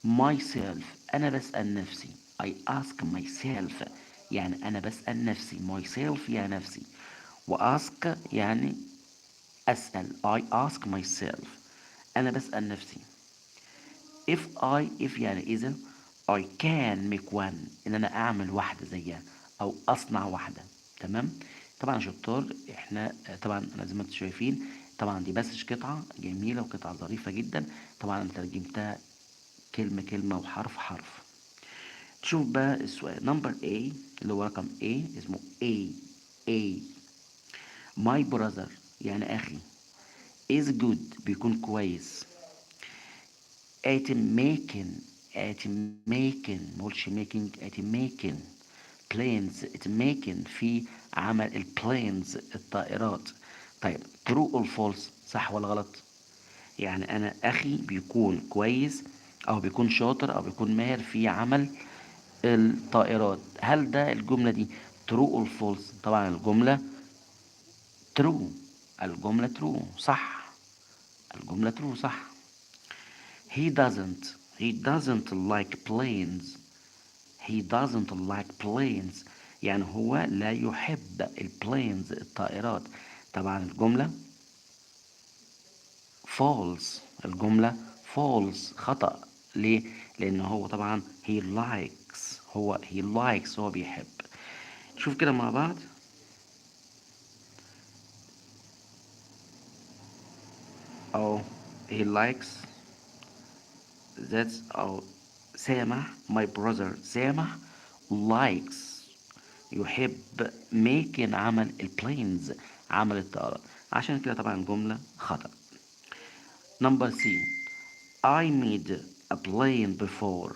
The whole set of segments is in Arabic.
myself. أنا بسأل نفسي. I ask myself يعني أنا بسأل نفسي. myself يعني نفسي. وask يعني أسأل. I ask myself. أنا بسأل نفسي. if يعني إذا I can make one إن أنا أعمل واحدة زيها أو أصنع واحدة. تمام. طبعا يا شطار احنا طبعا أنا زي ما انتم شايفين طبعا دي بس قطعة جميلة وقطعة ظريفة جدا. طبعا أنا ترجمتها كلمة كلمة وحرف حرف. شوف بقى السؤال نمبر A اللي هو رقم A اسمه A. my brother يعني أخي is good بيكون كويس at making مقولش making at making planes at making في عمل البلينز الطائرات. طيب true or false صح ولا غلط؟ يعني أنا أخي بيكون كويس أو بيكون شاطر أو بيكون ماهر في عمل الطائرات. هل ده الجملة دي true or false؟ طبعا الجملة true. الجملة true صح. الجملة true صح. he doesn't like planes. he doesn't like planes. يعني هو لا يحب البلينز الطائرات. طبعا الجملة false. الجملة false خطأ. ليه؟ لأن هو طبعا he likes هو بيحب. شوف كده مع بعض. أو he likes that's أو سامح my brother سامح likes يحب making عمل البلينز عمل الطائرات. عشان كده طبعا الجملة خطأ. نمبر سي I made a plane before.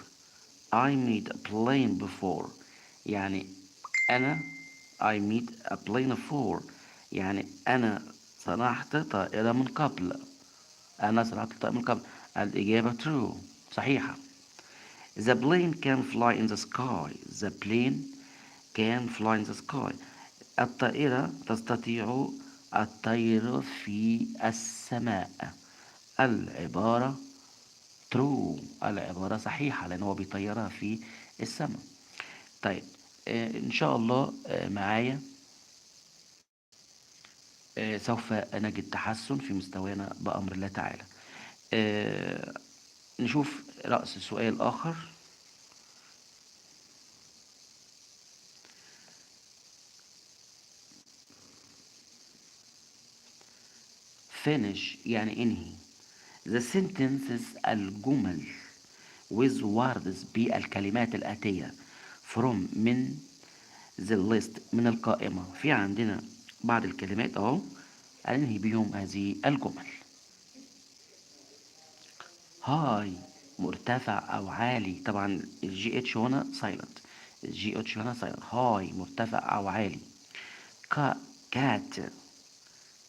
يعني أنا I made a plane before يعني أنا صنعت طائرة من قبل. الإجابة true صحيحة. The plane can fly in the sky. The plane can fly in the sky. الطائرة تستطيع الطير في السماء. العبارة true. العبارة صحيحة لأن هو بيطيرها في السماء. طيب إن شاء الله معايا سوف نجد تحسن في مستوانا بأمر الله تعالى. آه، نشوف رأس سؤال آخر. finish يعني انهي. the sentences الجمل with words بالكلمات الآتية from من the list من القائمة. في عندنا بعض الكلمات اهو هننهي بيهم هذه الجمل. هاي مرتفع أو عالي. طبعا الجي اتش هنا سايلنت. الجي اتش هنا سايلنت. هاي مرتفع أو عالي. كات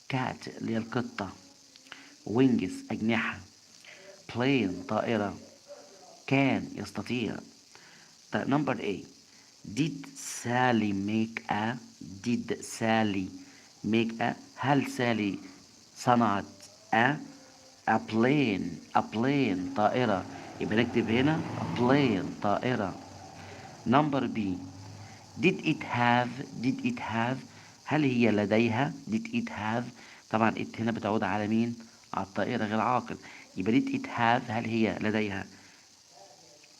كات اللي هي القطة. وينجز أجنحة. بلين طائرة. كان يستطيع. طيب نمبر A did Sally make a did Sally make a هل سالي صنعت a plane طائرة. يبقى نكتب هنا a plane طائرة. نمبر B did it have هل هي لديها did it have. طبعا it هنا بتعود على مين؟ على الطائرة غير عاقل. يبقى did it have هل هي لديها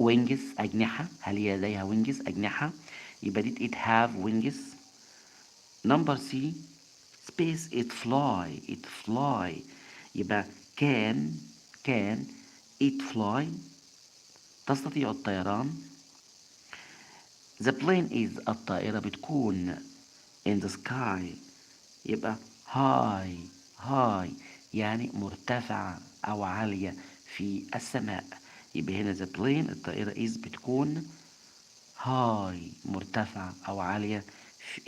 wings أجنحة. هل هي لديها wings أجنحة. يبقى did it have wings. نمبر C space it fly يبقى can it fly تستطيع الطيران. the plane is الطائرة بتكون in the sky يبقى high يعني مرتفعة أو عالية في السماء. يبقى هنا the plane الطائرة is بتكون high مرتفعة أو عالية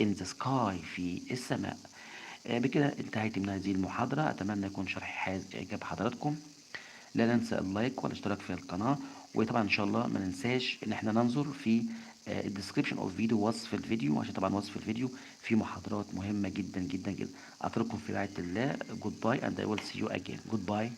in the sky في السماء. بكده انتهيت من هذه المحاضرة. أتمنى يكون شرحي حاز إعجاب حضراتكم. لا ننسى اللايك والاشتراك في القناة. وطبعا إن شاء الله ما ننساش إن احنا ننظر في الديسكريبشن اوف فيديو وصف الفيديو عشان طبعا وصف الفيديو في محاضرات مهمة جدا جدا جدا. أترككم في رعاية الله. جود باي and I will see you again. جود باي.